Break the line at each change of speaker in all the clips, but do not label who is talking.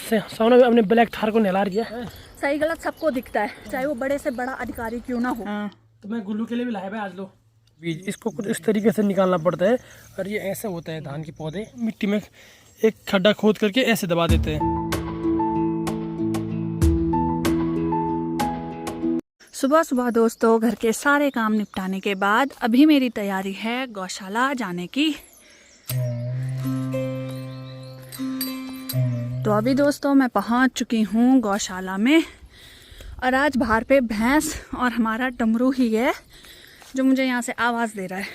सामने अपने ब्लैक थार को नहला रही है।
सही गलत सबको दिखता है, चाहे वो बड़े से बड़ा अधिकारी क्यों ना हो।
तो मैं गुल्लू के लिए भी लाया भाई आज लो बीज। इसको कुछ इस तरीके से निकालना पड़ता है और ये ऐसे होता है। धान के पौधे मिट्टी में एक खड्डा खोद करके ऐसे दबा देते हैं।
सुबह सुबह दोस्तों घर के सारे काम निपटाने के बाद अभी मेरी तैयारी है गौशाला जाने की। तो अभी दोस्तों मैं पहुंच चुकी हूँ गौशाला में और आज बाहर पे भैंस और हमारा डमरू ही है जो मुझे यहाँ से आवाज़ दे रहा है।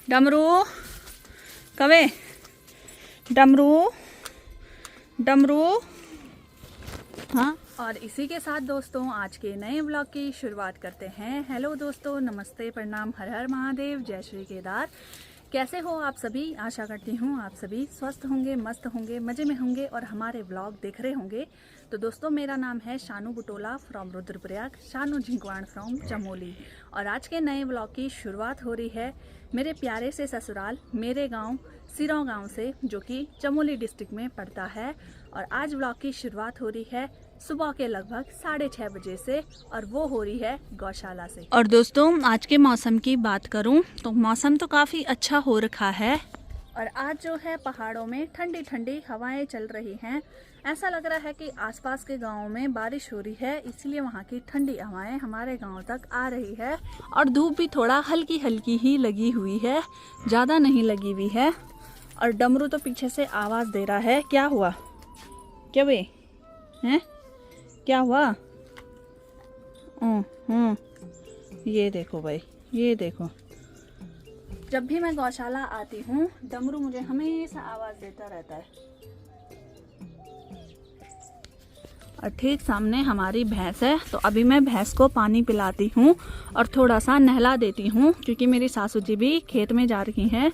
डमरू कवे, डमरू डमरू। हाँ, और इसी के साथ दोस्तों आज के नए ब्लॉग की शुरुआत करते हैं। हेलो दोस्तों, नमस्ते, प्रणाम, हर हर महादेव, जय श्री केदार। कैसे हो आप सभी? आशा करती हूँ आप सभी स्वस्थ होंगे, मस्त होंगे, मज़े में होंगे और हमारे ब्लॉग देख रहे होंगे। तो दोस्तों मेरा नाम है शानू बुटोला फ्रॉम रुद्रप्रयाग, शानू झिंकवाण फ्रॉम चमोली। और आज के नए ब्लॉग की शुरुआत हो रही है मेरे प्यारे से ससुराल, मेरे गांव सिरौ गांव से, जो कि चमोली डिस्ट्रिक्ट में पड़ता है। और आज ब्लॉग की शुरुआत हो रही है सुबह के लगभग 6:30 बजे से और वो हो रही है गौशाला से। और दोस्तों आज के मौसम की बात करूं तो मौसम तो काफ़ी अच्छा हो रखा है और आज जो है पहाड़ों में ठंडी ठंडी हवाएं चल रही हैं। ऐसा लग रहा है कि आसपास के गांवों में बारिश हो रही है, इसलिए वहां की ठंडी हवाएं हमारे गांव तक आ रही है। और धूप भी थोड़ा हल्की हल्की ही लगी हुई है, ज़्यादा नहीं लगी हुई है। और डमरू तो पीछे से आवाज़ दे रहा है। क्या हुआ? क्या वे हैं? क्या हुआ? ये देखो भाई, ये देखो। जब भी मैं गौशाला आती हूँ डमरू मुझे हमेशा आवाज़ देता रहता है। और ठीक सामने हमारी भैंस है, तो अभी मैं भैंस को पानी पिलाती हूँ और थोड़ा सा नहला देती हूँ, क्योंकि मेरी सासू जी भी खेत में जा रही हैं।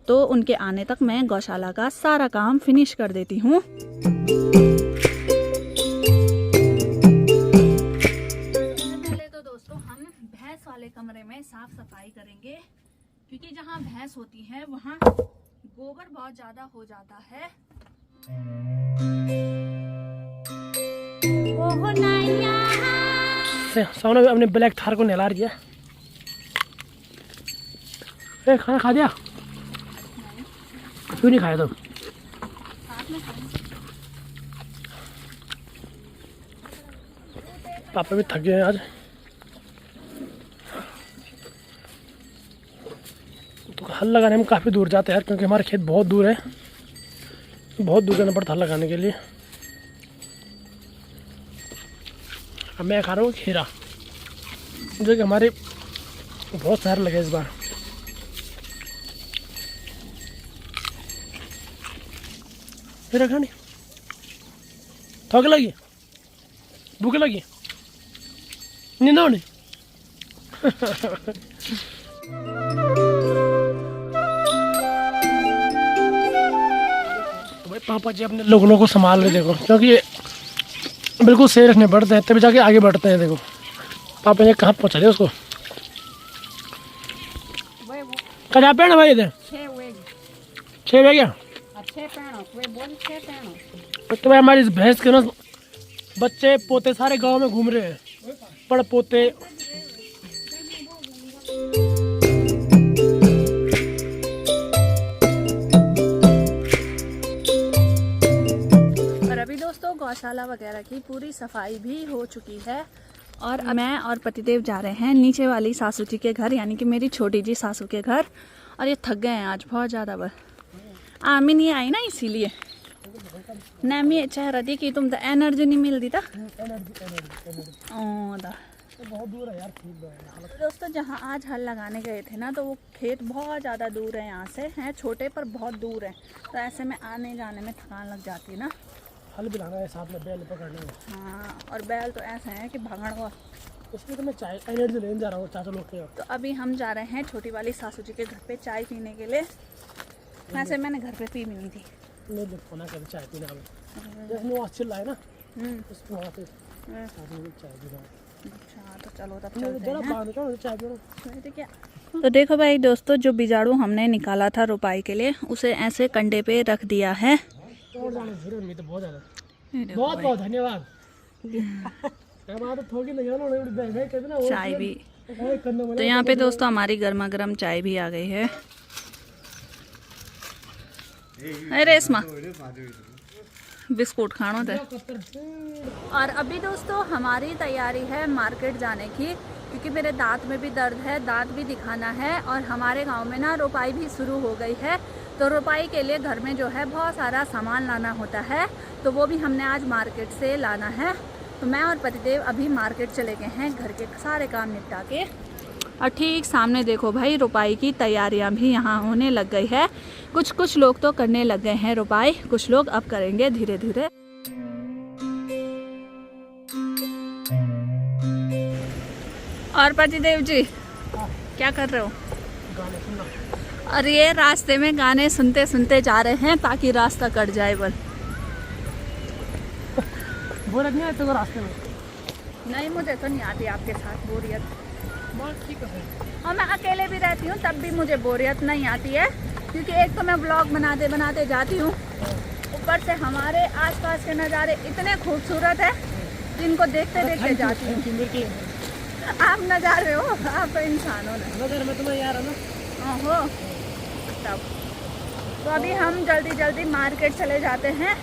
तो उनके आने तक मैं गौशाला का सारा काम फिनिश कर देती हूँ। पहले तो दोस्तों हम भैंस वाले कमरे में साफ सफाई करेंगे, क्योंकि जहाँ भैंस होती है वहाँ गोबर बहुत ज़्यादा हो जाता है।
सामने अपने ब्लैक थार को नहला रही है। खाना खा दिया? क्यों नहीं खाया तो? पापा भी थक गए हैं आज। तो हल लगाने में काफ़ी दूर जाते हैं यार, क्योंकि हमारे खेत बहुत दूर है, बहुत दूर जाना पड़ता हल लगाने के लिए। अब मैं खा रहा हूँ खीरा, जो कि हमारे बहुत सारे लगे इस बार। खीरा खानी थक लगी, भूख लगी, नींद आनी। तो भाई पापा जी अपने लोगों को संभाल रहे देखो, क्योंकि ये बिल्कुल सही रखने पड़ते हैं तभी जाके आगे बढ़ते हैं। देखो पापा ने कहाँ पहुँचा दिया उसको। कहाँ पे ना भाई इधर 6 बजे क्या? तो भाई हमारी इस भैंस के ना बच्चे पोते सारे गांव में घूम रहे हैं, पड़ पोते।
और अभी दोस्तों गौशाला वगैरह की पूरी सफाई भी हो चुकी है और मैं और पतिदेव जा रहे हैं नीचे वाली सासू जी के घर, यानी कि मेरी छोटी जी सासू के घर। और ये थक गए हैं आज बहुत ज़्यादा। बस आमी नहीं आई ना, इसीलिए नैमी चेहरा दी कि तुम तो एनर्जी नहीं मिलती था।
बहुत दूर है यार
तो दोस्तों जहाँ आज हल लगाने गए थे ना, तो वो खेत बहुत ज़्यादा दूर है यहाँ से, हैं छोटे पर बहुत दूर है। तो ऐसे में आने जाने में थकान लग जाती है ना।
हल भी लाना है साथ में बैल पकड़ने में।
हाँ, और बैल तो ऐसे हैं कि भागण हुआ।
इसलिए तो मैं चाय एनर्जी लेने जा रहा हूँ चाचा लोग के।
तो अभी हम जा रहे हैं छोटी वाली सासू जी के घर पे चाय पीने के लिए। वैसे मैंने घर पे पी भी नहीं थी।
नहीं देखो ना कभी चाय पीने में वहाँ चिल्ला है ना, उसको वहाँ पे चाय पीना।
अच्छा तो चलो तब चलते हैं।
चाय पीना
क्या तो देखो भाई दोस्तों, जो बीजाड़ू हमने निकाला था रोपाई के लिए, उसे ऐसे कंडे पे रख दिया है।
बहुत बहुत धन्यवाद।
चाय भी तो यहाँ पे दोस्तों हमारी गर्मा गर्म चाय भी आ गई है। अरे रेशमा बिस्कुट खानो थे। और अभी दोस्तों हमारी तैयारी है मार्केट जाने की, क्योंकि मेरे दांत में भी दर्द है, दांत भी दिखाना है। और हमारे गांव में ना रोपाई भी शुरू हो गई है, तो रोपाई के लिए घर में जो है बहुत सारा सामान लाना होता है, तो वो भी हमने आज मार्केट से लाना है। तो मैं और पतिदेव अभी मार्केट चले गए हैं घर के सारे काम निपटा के। और ठीक सामने देखो भाई रोपाई की तैयारियां भी यहाँ होने लग गई है। कुछ लोग तो करने लग गए हैं रोपाई, कुछ लोग अब करेंगे धीरे धीरे। और पतिदेव जी क्या कर रहे हो?
गाने सुनना।
और ये रास्ते में गाने सुनते सुनते जा रहे हैं ताकि रास्ता कट जाए। बल
बोरियत नहीं आती रास्ते में?
नहीं, मुझे तो नहीं आती आपके साथ बोरियत।
ठीक है।
और मैं अकेले भी रहती हूँ तब भी मुझे बोरियत नहीं आती है, क्योंकि एक तो मैं ब्लॉग बनाते बनाते जाती हूँ, ऊपर से हमारे आसपास के नज़ारे इतने खूबसूरत है जिनको देखते देखते जाती हूँ। आप नज़ारे हो, आप तो इंसान हो ना।
नजर में तुम्हें यार है ना।
हो तब तो अभी हम जल्दी जल्दी मार्केट चले जाते हैं,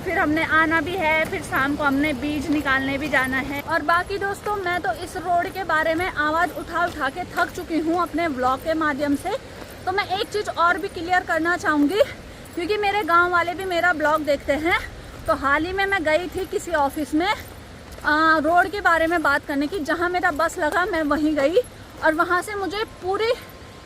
फिर हमने आना भी है, फिर शाम को हमने बीज निकालने भी जाना है। और बाकी दोस्तों मैं तो इस रोड के बारे में आवाज़ उठा उठा के थक चुकी हूँ अपने ब्लॉग के माध्यम से। तो मैं एक चीज़ और भी क्लियर करना चाहूँगी, क्योंकि मेरे गांव वाले भी मेरा ब्लॉग देखते हैं। तो हाल ही में मैं गई थी किसी ऑफिस में रोड के बारे में बात करने की, जहाँ मेरा बस लगा मैं वहीं गई, और वहाँ से मुझे पूरी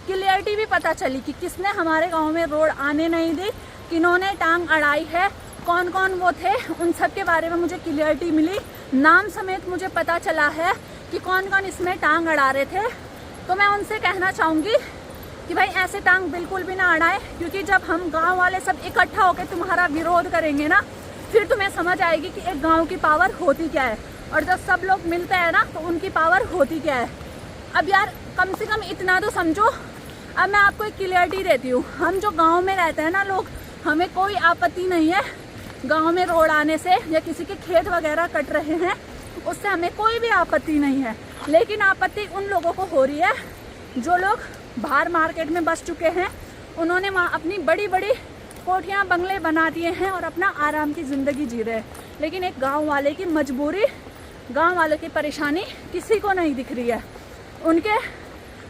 क्लियरिटी भी पता चली कि किसने हमारे गाँव में रोड आने नहीं दी, किन्होंने टांग अड़ाई है, कौन कौन वो थे, उन सब के बारे में मुझे क्लियरिटी मिली। नाम समेत मुझे पता चला है कि कौन कौन इसमें टांग अड़ा रहे थे। तो मैं उनसे कहना चाहूँगी कि भाई ऐसे टांग बिल्कुल भी ना अड़ाएं, क्योंकि जब हम गांव वाले सब इकट्ठा होकर तुम्हारा विरोध करेंगे ना, फिर तुम्हें समझ आएगी कि एक गांव की पावर होती क्या है, और जब सब लोग मिलते हैं ना तो उनकी पावर होती क्या है। अब यार कम से कम इतना तो समझो। अब मैं आपको एक क्लियरिटी देती हूँ, हम जो गाँव में रहते हैं ना लोग, हमें कोई आपत्ति नहीं है गांव में रोड आने से, या किसी के खेत वगैरह कट रहे हैं उससे हमें कोई भी आपत्ति नहीं है। लेकिन आपत्ति उन लोगों को हो रही है जो लोग बाहर मार्केट में बस चुके हैं, उन्होंने वहाँ अपनी बड़ी बड़ी कोठियाँ बंगले बना दिए हैं और अपना आराम की ज़िंदगी जी रहे हैं। लेकिन एक गांव वाले की मजबूरी, गांव वालों की परेशानी किसी को नहीं दिख रही है। उनके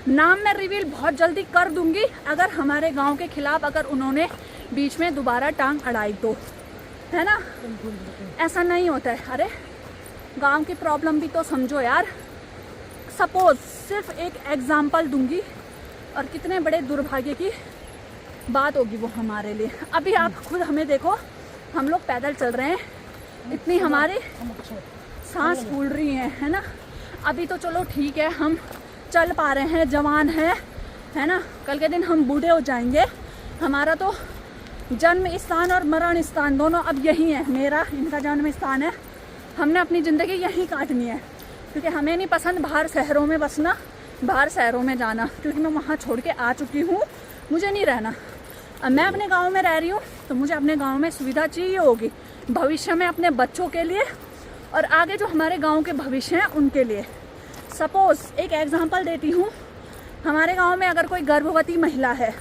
नाम मैं रिवील बहुत जल्दी कर दूंगी अगर हमारे गांव के खिलाफ अगर उन्होंने बीच में दोबारा टांग अड़ाई तो, है ना। ऐसा नहीं होता है। अरे गांव की प्रॉब्लम भी तो समझो यार। सपोज सिर्फ एक एग्जांपल दूंगी, और कितने बड़े दुर्भाग्य की बात होगी वो हमारे लिए। अभी आप खुद हमें देखो, हम लोग पैदल चल रहे हैं, इतनी हमारी सांस फूल रही है ना। अभी तो चलो ठीक है, हम चल पा रहे हैं, जवान है ना। कल के दिन हम बूढ़े हो जाएंगे। हमारा तो जन्म स्थान और मरण स्थान दोनों अब यही है। मेरा, इनका जन्म स्थान है। हमने अपनी ज़िंदगी यहीं काटनी है, क्योंकि हमें नहीं पसंद बाहर शहरों में बसना, बाहर शहरों में जाना, क्योंकि मैं वहाँ छोड़ के आ चुकी हूँ, मुझे नहीं रहना। अब मैं अपने गांव में रह रही हूँ तो मुझे अपने गांव में सुविधा चाहिए होगी भविष्य में अपने बच्चों के लिए, और आगे जो हमारे गांव के भविष्य हैं उनके लिए। सपोज एक एग्जांपल देती हूँ, हमारे गांव में अगर कोई गर्भवती महिला है,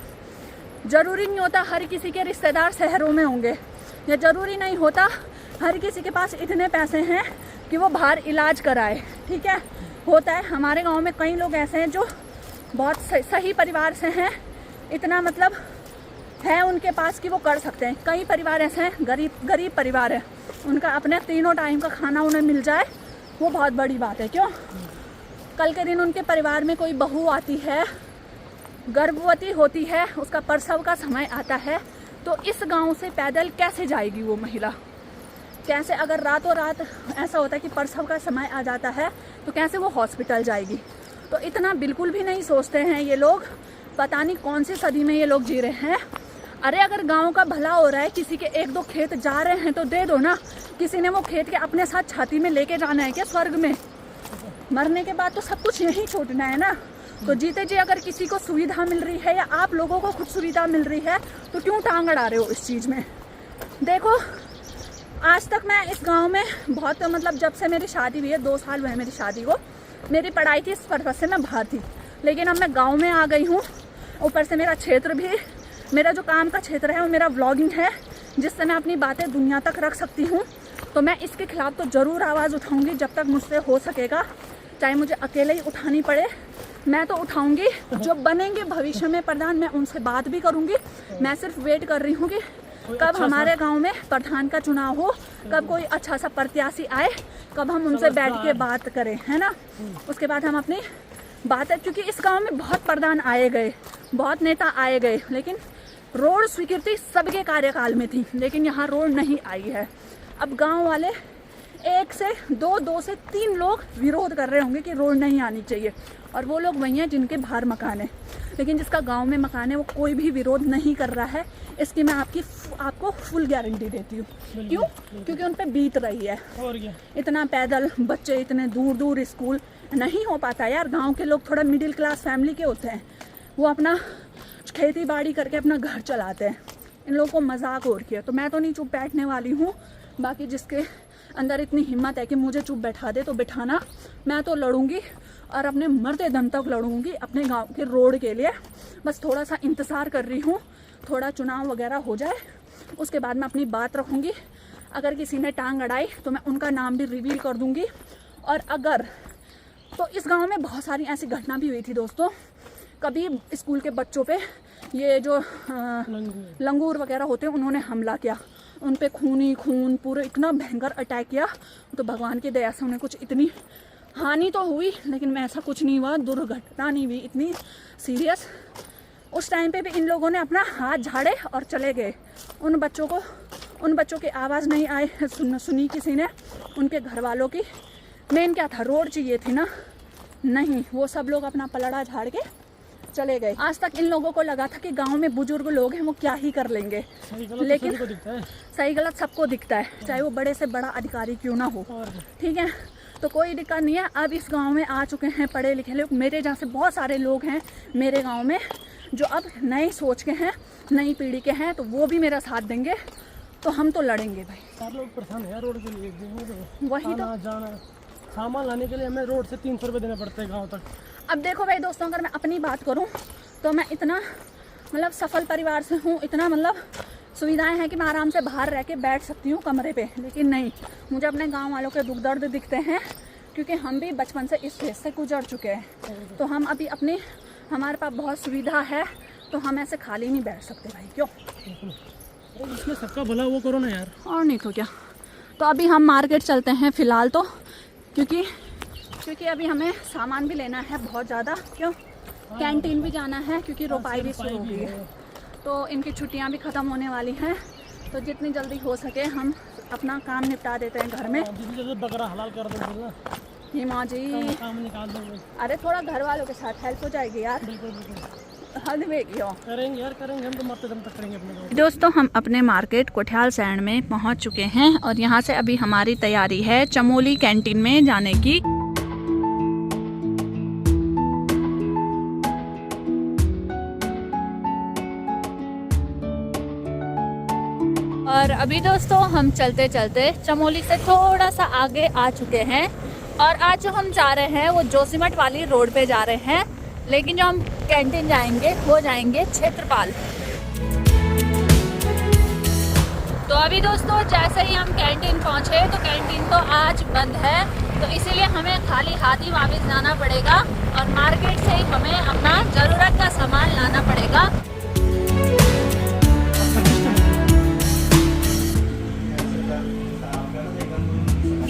ज़रूरी नहीं होता हर किसी के रिश्तेदार शहरों में होंगे, या ज़रूरी नहीं होता हर किसी के पास इतने पैसे हैं कि वो बाहर इलाज कराए, ठीक है। होता है हमारे गांव में कई लोग ऐसे हैं जो बहुत सही परिवार से हैं, इतना मतलब है उनके पास कि वो कर सकते हैं। कई परिवार ऐसे हैं गरीब परिवार है, उनका अपने तीनों टाइम का खाना उन्हें मिल जाए, वो बहुत बड़ी बात है। क्यों? कल के दिन उनके परिवार में कोई बहू आती है, गर्भवती होती है, उसका प्रसव का समय आता है, तो इस गांव से पैदल कैसे जाएगी वो महिला? कैसे, अगर रातों रात ऐसा होता है कि प्रसव का समय आ जाता है तो कैसे वो हॉस्पिटल जाएगी? तो इतना बिल्कुल भी नहीं सोचते हैं ये लोग। पता नहीं कौन सी सदी में ये लोग जी रहे हैं। अरे अगर गांव का भला हो रहा है, किसी के एक दो खेत जा रहे हैं तो दे दो ना। किसी ने वो खेत के अपने साथ छाती में लेके जाना है क्या स्वर्ग में? मरने के बाद तो सब कुछ यहीं छोड़ना है ना। तो जीते जी अगर किसी को सुविधा मिल रही है, या आप लोगों को खुद सुविधा मिल रही है, तो क्यों टांग अड़ा रहे हो इस चीज़ में? देखो आज तक मैं इस गांव में बहुत मतलब जब से मेरी शादी हुई है 2 साल हुए हैं मेरी शादी को। मेरी पढ़ाई की इस पर्पज़ से मैं बाहर थी, लेकिन अब मैं गांव में आ गई हूँ। ऊपर से मेरा क्षेत्र भी, मेरा जो काम का क्षेत्र है वो मेरा व्लॉगिंग है, जिससे मैं अपनी बातें दुनिया तक रख सकती हूँ। तो मैं इसके खिलाफ़ तो ज़रूर आवाज़ उठाऊँगी जब तक मुझसे हो सकेगा, चाहे मुझे अकेले ही उठानी पड़े, मैं तो उठाऊँगी। जो बनेंगे भविष्य में प्रधान, मैं उनसे बात भी करूँगी। मैं सिर्फ वेट कर रही हूँ कि कब हमारे गांव में प्रधान का चुनाव हो, कब कोई अच्छा सा प्रत्याशी आए, कब हम उनसे बैठ के बात करें, है ना। उसके बाद हम अपनी बातें, क्योंकि इस गांव में बहुत प्रधान आए गए, बहुत नेता आए गए, लेकिन रोड स्वीकृति सबके कार्यकाल में थी, लेकिन यहाँ रोड नहीं आई है। अब गांव वाले 1 से 2 से 3 लोग विरोध कर रहे होंगे कि रोड नहीं आनी चाहिए, और वो लोग वही हैं जिनके बाहर मकान है, लेकिन जिसका गांव में मकान है वो कोई भी विरोध नहीं कर रहा है। इसकी मैं आपको फुल गारंटी देती हूँ। क्यों? क्योंकि उन पे बीत रही है।
और क्या,
इतना पैदल बच्चे, इतने दूर दूर स्कूल नहीं हो पाता यार। गांव के लोग थोड़ा मिडिल क्लास फैमिली के होते हैं, वो अपना खेती बाड़ी करके अपना घर चलाते हैं। इन लोगों को मजाक हो रही है, तो मैं तो नहीं चुप बैठने वाली हूँ। बाकी जिसके अंदर इतनी हिम्मत है कि मुझे चुप बैठा दे तो बैठाना, मैं तो लड़ूंगी और अपने मरते दम तक लड़ूंगी अपने गांव के रोड के लिए। बस थोड़ा सा इंतज़ार कर रही हूँ, थोड़ा चुनाव वगैरह हो जाए, उसके बाद मैं अपनी बात रखूँगी। अगर किसी ने टांग अड़ाई तो मैं उनका नाम भी रिवील कर दूँगी। और अगर तो इस गांव में बहुत सारी ऐसी घटना भी हुई थी दोस्तों। कभी स्कूल के बच्चों पे ये जो लंगूर वगैरह होते हैं उन्होंने हमला किया, उन पे खून ही खून, पूरे इतना भयंकर अटैक किया। तो भगवान की दया से उन्हें कुछ इतनी हानि तो हुई, लेकिन में ऐसा कुछ नहीं हुआ, दुर्घटना नहीं हुई इतनी सीरियस। उस टाइम पे भी इन लोगों ने अपना हाथ झाड़े और चले गए। उन बच्चों की आवाज़ नहीं आई, सुनी किसी ने, उनके घर वालों की। मेन क्या था, रोड चाहिए थी ना, नहीं, वो सब लोग अपना पलड़ा झाड़ के चले गए। आज तक इन लोगों को लगा था कि गांव में बुजुर्ग लोग हैं, वो क्या ही कर लेंगे, लेकिन सही गलत सबको दिखता है, चाहे वो बड़े से बड़ा अधिकारी क्यों ना हो। ठीक है, तो कोई दिक्कत नहीं है। अब इस गांव में आ चुके हैं पढ़े लिखे लोग, मेरे जैसे बहुत सारे लोग हैं मेरे गांव में जो अब नई सोच के हैं, नई पीढ़ी के हैं, तो वो भी मेरा साथ देंगे। तो हम तो लड़ेंगे भाई।
सारे लोग परेशान है रोड के लिए,
वही तो,
जाना सामान लाने के लिए हमें रोड से 300 रुपये देने पड़ते हैं गाँव तक।
अब देखो भाई दोस्तों, अगर मैं अपनी बात करूं तो मैं इतना मतलब सफल परिवार से हूं, इतना मतलब सुविधाएं हैं कि मैं आराम से बाहर रह के बैठ सकती हूँ कमरे पे, लेकिन नहीं, मुझे अपने गांव वालों के दुख दर्द दिखते हैं, क्योंकि हम भी बचपन से इस फेज से गुजर चुके हैं। तो हम अभी हमारे पास बहुत सुविधा है, तो हम ऐसे खाली नहीं बैठ सकते भाई। क्यों?
इसमें सबका भला वो करो ना यार।
और नहीं तो क्या। तो अभी हम मार्केट चलते हैं फ़िलहाल तो, क्योंकि अभी हमें सामान भी लेना है बहुत ज़्यादा। क्यों? कैंटीन भी जाना है, क्योंकि रोपाई भी शुरू हो गई है, तो इनकी छुट्टियां भी ख़त्म होने वाली हैं। तो जितनी जल्दी हो सके हम अपना काम निपटा देते हैं घर में।
बकरा हलाल कर दो
ही माँ जी,
काम निकाल दो।
अरे थोड़ा घर वालों के साथ हेल्प हो जाएगी यार।
बिल्कुल
हद में क्यों?
करेंगे यार, करेंगे, हम तो मरते दम तक करेंगे अपने।
दोस्तों, हम अपने मार्केट कोठियाल सैंड में पहुंच चुके हैं और यहाँ से अभी हमारी तैयारी है चमोली कैंटीन में जाने की। और अभी दोस्तों हम चलते चलते चमोली से थोड़ा सा आगे आ चुके हैं, और आज जो हम जा रहे हैं वो जोशीमठ वाली रोड पे जा रहे हैं, लेकिन जो हम कैंटीन जाएंगे वो जाएंगे क्षेत्रपाल। तो अभी दोस्तों जैसे ही हम कैंटीन पहुंचे तो कैंटीन तो आज बंद है, तो इसीलिए हमें खाली हाथ ही वापस जाना पड़ेगा और मार्केट से ही हमें अपना ज़रूरत का सामान लाना पड़ेगा।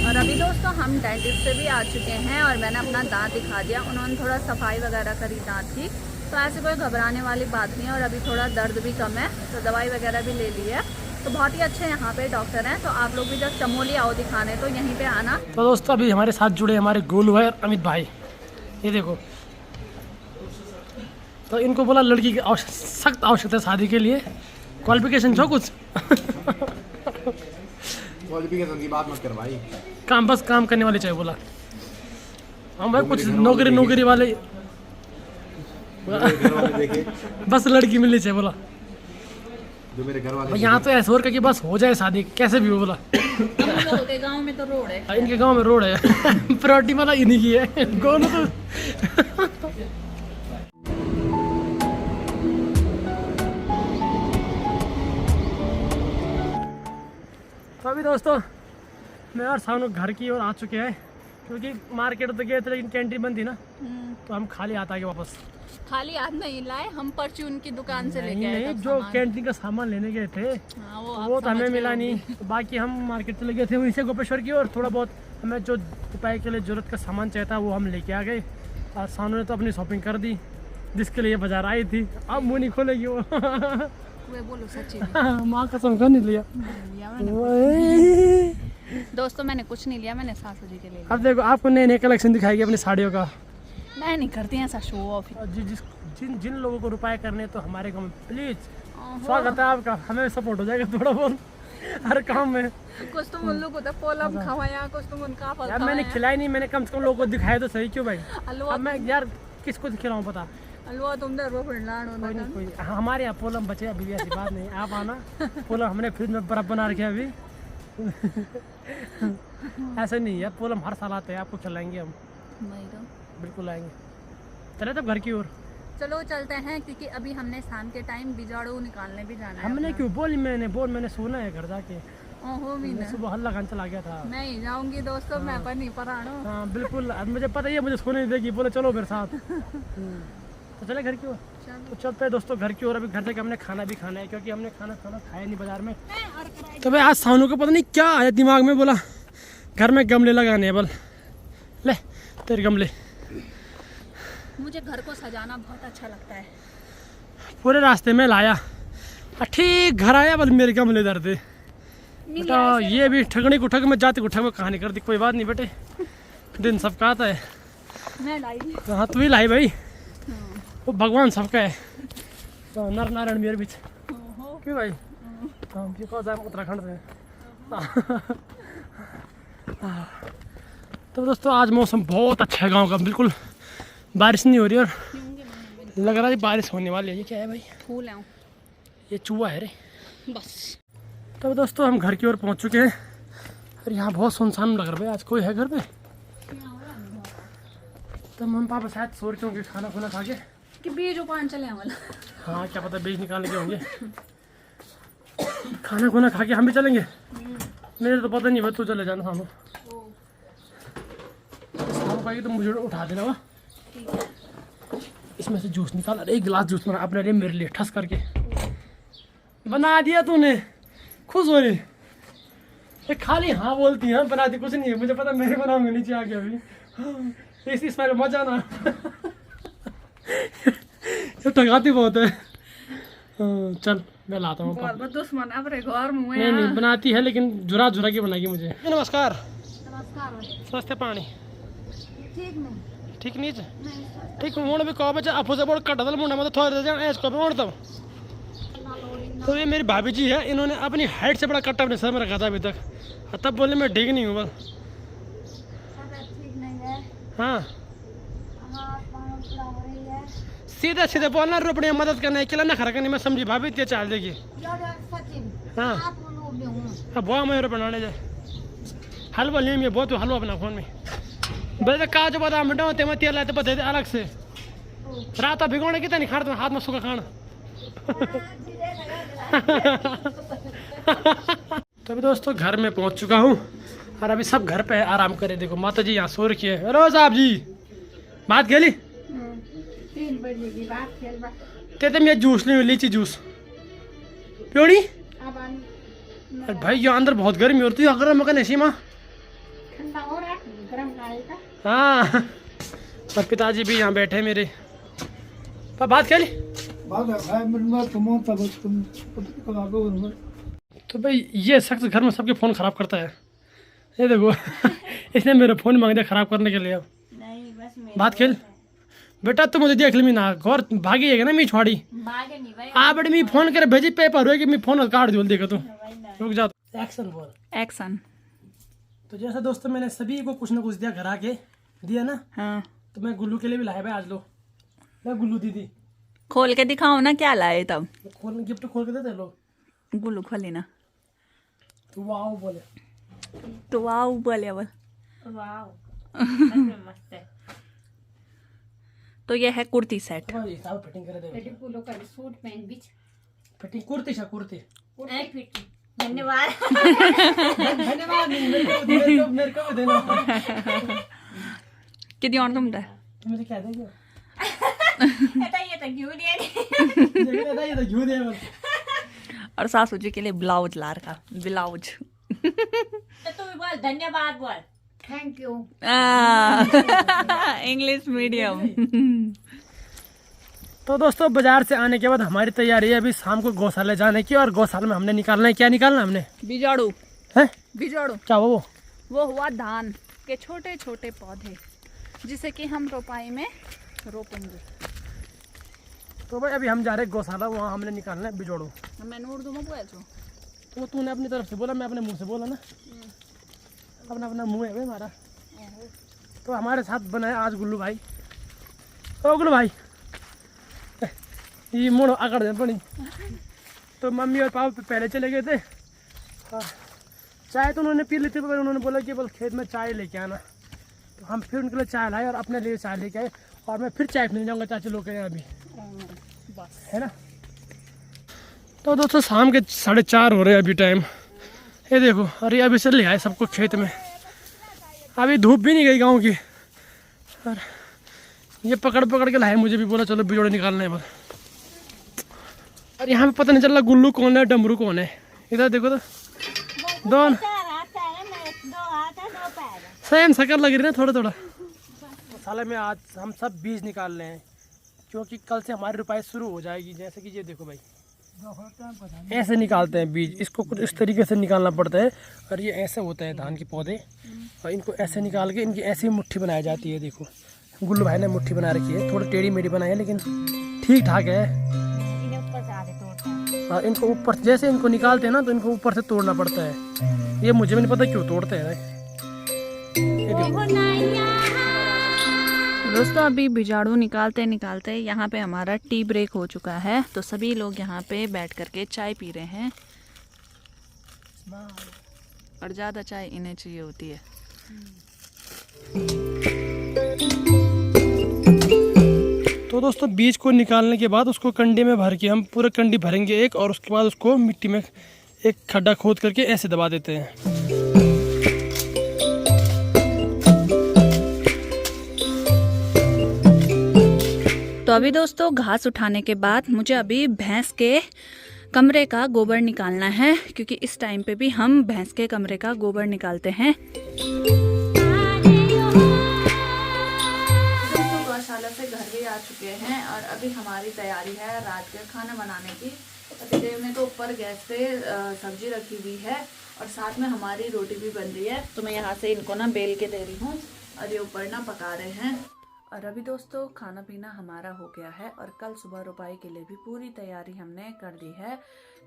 और अभी दोस्तों हम डेंटिस्ट से भी आ चुके हैं और मैंने अपना दांत दिखा दिया, उन्होंने थोड़ा सफाई वगैरह करी दांत की, तो ऐसे कोई घबराने वाली बात नहीं है। और अभी थोड़ा दर्द भी कम है, तो दवाई वगैरह भी ले ली है, तो बहुत ही अच्छे यहाँ पे डॉक्टर हैं। तो आप लोग भी जब चमोली आओ दिखाने तो यहीं पे आना।
तो दोस्तों अभी हमारे साथ जुड़े हमारे गोलू भाई और अमित भाई, ये देखो, तो इनको बोला लड़की की सख्त आवश्यकता है शादी के लिए, क्वालिफिकेशन जो कुछ
क्वालिफिकेशन की बात मत कर भाई,
काम बस काम करने वाले चाहिए बोला। हम भाई कुछ नौकरी वाले
देखे
बस लड़की मिलनी चाहिए बोला।
जो मेरे घर वाले
भाई यहाँ तो ऐसा हो रहा कि बस हो जाए शादी कैसे भी हो बोला।
हम लोगों के गांव में तो रोड है।
इनके गांव में रोड है। प्रायोरिटी वाला इन्हीं की है कौन तो। तो अभी दोस्तों मैं और सानू घर की ओर आ चुके हैं क्योंकि मार्केट तो गए थे लेकिन कैंटीन बंद थी ना, तो हम खाली हाथ आगे वापस।
खाली हाथ नहीं लाए, हम परचून की दुकान से लेके आए
नहीं,
तब
जो
सामान।
कैंटीन का सामान लेने गए थे
हाँ,
वो तो हमें मिला नहीं, तो बाकी हम मार्केट चले गए थे वहीं से गोपेश्वर की और थोड़ा बहुत हमें जो दोपहर के लिए जरूरत का सामान चाहिए था वो हम लेके आ गए। और सानू ने तो अपनी शॉपिंग कर दी जिसके लिए बाजार आई थी, अब मुँह नहीं खोलेगी वो।
वे बोलो सच्ची
माँ कसम कर नहीं लिया।
दोस्तों मैंने कुछ नहीं लिया, मैंने सासू जी के लिए
अब देखो आपको नए नए कलेक्शन दिखाएगी अपनी साड़ियों का।
मैं नहीं करती ऐसा शो ऑफ।
और जिन जिन लोगों को रुपए करने तो हमारे गाँव में प्लीज स्वागत है आपका, हमें सपोर्ट हो जाएगा थोड़ा बहुत हर काम में।
कुछ तुम उन लोग पोलम खवाया, कुछ तुम उनका फल
यार मैंने खिलाई नहीं, मैंने कम से कम लोगों को दिखाया तो सही क्यों भाई।
हलवा
अब मैं यार किसको खिलाऊं पता।
हलवा तुम दर वो फिरलान होना
कोई नहीं कोई हमारे यहाँ पोलम बचे अभी भी, ऐसी बात नहीं, आप आना। पोलम हमने फ्रिज में बर्फ बना रखे अभी। ऐसा नहीं है, पोलम हर साल आते हैं, आपको खिलाएंगे हम,
नहीं तो
बिल्कुल आएंगे। चले तब घर की ओर।
चलो चलते हैं क्योंकि अभी हमने शाम के टाइम बिजाड़ू निकालने भी जाना है।
हमने क्यों बोली, मैंने सोना है घर जाके।
ओहो मीना
मैं सुबह हल्ला खान चला गया था।
नहीं जाऊंगी दोस्तों, मैं पर नहीं परानो।
हाँ बिल्कुल, अब मुझे पता ही है मुझे सोने नहीं देगी, बोले चलो मेरे साथ। तो चले घर की ओर। तो चलते हैं दोस्तों घर की ओर। अभी घर जाके हमने खाना भी खाना है क्योंकि हमने खाना खाया नहीं बाजार में। तो भाई आज सानू को पता नहीं क्या आया दिमाग में, बोला घर में गमले लगाने हैं, बोल ले तेरे गमले।
मुझे घर को सजाना बहुत अच्छा लगता है।
पूरे रास्ते में लाया, ठीक घर आया बोल मेरे गमले इधर थे। बेटा ये भी ठगने को ठग, मैं जाते को ठग में कहानी कर दी। कोई बात नहीं बेटे, दिन सबका आता है।
मैं लाई।
हाँ तू ही लाई भाई, वो भगवान सबका है। तो नर नारायण मेरे बीच क्यों भाई, हाँ बिकॉज आई एम उत्तराखंड से। तो दोस्तों आज मौसम बहुत अच्छा है गांव का, बिल्कुल बारिश नहीं हो रही और लग रहा है बारिश होने वाली है। ये क्या है भाई,
फूल है
ये चूहा है रे
बस।
तो दोस्तों हम घर की ओर पहुंच चुके हैं और यहाँ बहुत सुनसान लग रहा है भाई, आज कोई है घर पे। तो मम्मी पापा शायद सो रहे होंगे खाना खुना खा के,
कि बीज उपान चले वाला।
हाँ क्या पता बीज निकालने के होंगे। खाना खुना खा के हम भी चलेंगे। मेरे तो पता नहीं भाई, तू चले जाना सामू। सामू पाएगी तो मुझे उठा देना वो। इसमें से जूस निकाल, अरे एक गिलास जूस बना अपने लिए मेरे लिए ठस करके बना दिया तूने, खुश हो रही। ये खाली हाँ बोलती है, बना दी कुछ नहीं है, मुझे पता मेरे बनाऊंगे नीचे आके अभी। इस इसमें मजा ना। ये ठगाती बहुत है। चल मैं लाता हूँ।
दुश्मन अपने घर में
नहीं बनाती है लेकिन झुरा झुरा के बनाएगी मुझे। नमस्कार।
नमस्कार।
सस्ते पानी
ठीक नहीं,
ठीक नहीं ठीक मुंड भी कहो बच्चा आपो से बोल कट दल मुंडा में तो थोड़े जान ऐस को मोड़ तब। तो ये मेरी भाभी जी है, इन्होंने अपनी हाइट से बड़ा कट्टा अपने सर में रखा था अभी तक, तब बोले मैं ठीक नहीं हूँ बस। हाँ सीधे सीधे बोलना, रोपड़ी में मदद करना है, अकेला ना खड़ा करनी, मैं समझी भाभी इतनी चाल देगी। हाँ अब बहुत मैं बनाने जाए हलवा ले मैं बहुत हलवा बना फोन में बेटे काजू बादाम मिटा होते मैं तेल लाते बता दे अलग से। रात भिगोने की नहीं खाना, हाथ में सूखा खाना। तो अभी दोस्तों घर में पहुंच चुका हूँ और अभी सब घर पे आराम करे। देखो माता जी यहाँ सो रखी है। हेलो साहब जी बात खेली
3 बजे की बात खेल बा।
ते मैं जूस नहीं लीची जूस प्योड़ी। अरे भाई यहाँ अंदर बहुत गर्मी होती है, अगर मैं नशी माँ
ठंडा हो रहा है, गरम खाएगा।
हाँ और पिताजी भी यहाँ बैठे मेरे। बात खेली तो भाई ये शख्स घर में सबके फ़ोन ख़राब करता है। ये देखो इसने मेरा फ़ोन मांग दिया ख़राब करने के लिए। अब
नहीं बस
बात खेल बेटा, तू मुझे देख ली ना घर भागी है ना मी छोड़ी
भागे नहीं भाई।
आ बड़ी मी फोन कर भेजी पेपर हुए कि मैं फोन काट दूँ। देखो तू रुक जा, एक्शन बोल
एक्शन।
तो जैसा दोस्तों मैंने सभी को कुछ ना कुछ दिया, घर आके दिया ना।
हाँ
तो मैं गुल्लू के लिए भी लाया भाई, आज लो मैं गुल्लू दीदी
खोल के दिखाओ ना क्या लाए तब।
खोल गिफ्ट खोल के देते लोग।
गुल्लू खोली ना
तो वाओ बोले
तो वाओ बोले बोल।
मस्त है।
तो ये है कुर्ती सेट।
भाई साहब फिटिंग करे दे
बेटी पुलो का सूट पहन बीच
फिटिंग कुर्ती छा कुर्ती
ए फिट। धन्यवाद।
धन्यवाद नहीं मेरे को भी देना
कितनी और तुम
तुम मुझे क्या देंगे
ये तो क्यों नहीं
ये तो झूठ है बस
और सासू जी के लिए ब्लाउज ला रखा ब्लाउज।
तो तू भी बोल धन्यवाद बोल। Thank you.
English medium.
तो दोस्तों बाजार से आने के बाद हमारी तैयारी है अभी शाम को गौशाला जाने की और गौशाला में हमने निकालना है। क्या निकालना हमने
बिजाड़ू
है
बिजाड़ू
क्या
वो हुआ धान के छोटे छोटे पौधे जिसे कि हम रोपाई में रोपेंगे।
तो भाई अभी हम जा रहे हैं गौशाला वहाँ हमने निकालना है बिजोड़ू।
मैंने उर्दू में बोला छो
तो तूने अपनी तरफ से बोला मैं अपने मुंह से बोला ना अपना अपना मुंह है भाई हमारा। तो हमारे साथ बनाए आज गुल्लू भाई। ओ गुल्लू भाई ये मोड़ो आकर दे पड़ी। तो मम्मी और पापा पहले चले गए थे और चाय तो उन्होंने पी ली थी पर उन्होंने बोला कि बल खेत में चाय लेके आना। तो हम फिर उनके लिए चाय लाए और अपने लिए चाय लेके आए और मैं फिर चाय पीने जाऊँगा चाची लोग के यहाँ अभी है ना। तो दोस्तों शाम के 4:30 हो रहे हैं अभी टाइम। ये देखो अरे अभी से ले आए सबको खेत में। अभी धूप भी नहीं गई गाँव की और ये पकड़ पकड़ के लाए मुझे भी बोला चलो बिजोड़े निकालना है बस। और यहाँ पे पता नहीं चल रहा गुल्लू कौन है डमरू कौन है। इधर देखो तो दोनों सेम शक्ल लग रही है ना थोड़ा थोड़ा। साले में आज हम सब बीज निकाल रहे हैं क्योंकि कल से हमारी रुपाई शुरू हो जाएगी। जैसे कि ये देखो भाई ऐसे निकालते हैं बीज। इसको कुछ इस तरीके से निकालना पड़ता है और ये ऐसे होता है धान के पौधे और इनको ऐसे निकाल के इनकी ऐसी मुट्ठी बनाई जाती है। देखो गुल्लू भाई ने मुट्ठी बना रखी है थोड़ी टेढ़ी मेढ़ी बनाई है लेकिन ठीक ठाक है। और इनको ऊपर जैसे इनको निकालते हैं ना तो इनको ऊपर से तोड़ना पड़ता है। ये मुझे भी नहीं पता क्यों तोड़ते हैं।
दोस्तों अभी बिजाड़ू निकालते निकालते यहाँ पे हमारा टी ब्रेक हो चुका है। तो सभी लोग यहाँ पे बैठ करके चाय पी रहे हैं और ज़्यादा चाय इन्हें चाहिए होती है।
तो दोस्तों बीज को निकालने के बाद उसको कंडे में भर के हम पूरा कंडी भरेंगे एक और उसके बाद उसको मिट्टी में एक खड्डा खोद करके ऐसे दबा देते हैं।
तो अभी दोस्तों घास उठाने के बाद मुझे अभी भैंस के कमरे का गोबर निकालना है क्योंकि इस टाइम पे भी हम भैंस के कमरे का गोबर निकालते हैं। गौशाला से घर भी आ चुके हैं और अभी हमारी तैयारी है रात के खाना बनाने की। पतिदेव ने तो ऊपर गैस पे सब्जी रखी हुई है और साथ में हमारी रोटी भी बन रही है। तो मैं यहाँ से इनको ना बेल के दे रही हूँ और ये ऊपर ना पका रहे हैं। और अभी दोस्तों खाना पीना हमारा हो गया है और कल सुबह रुपाई के लिए भी पूरी तैयारी हमने कर दी है।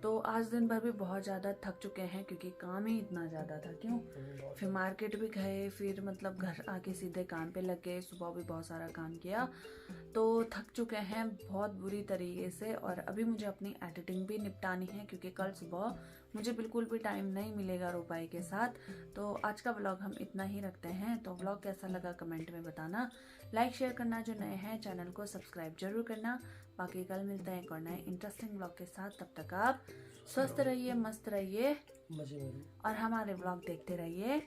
तो आज दिन भर भी बहुत ज़्यादा थक चुके हैं क्योंकि काम ही इतना ज़्यादा था। क्यों फिर मार्केट भी गए फिर मतलब घर आके सीधे काम पे लग गए। सुबह भी बहुत सारा काम किया तो थक चुके हैं बहुत बुरी तरीके से। और अभी मुझे अपनी एडिटिंग भी निपटानी है क्योंकि कल सुबह मुझे बिल्कुल भी टाइम नहीं मिलेगा रुपाई के साथ। तो आज का व्लॉग हम इतना ही रखते हैं। तो व्लॉग कैसा लगा कमेंट में बताना, लाइक शेयर करना, जो नए हैं चैनल को सब्सक्राइब जरूर करना। बाकी कल मिलते हैं एक और नए इंटरेस्टिंग व्लॉग के साथ। तब तक आप स्वस्थ रहिए, मस्त रहिए और हमारे व्लॉग देखते रहिए।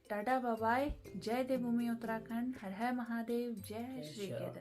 Ta-ta bye bye. जय देवभूमि उत्तराखंड। हर हर महादेव। जय श्री केदार।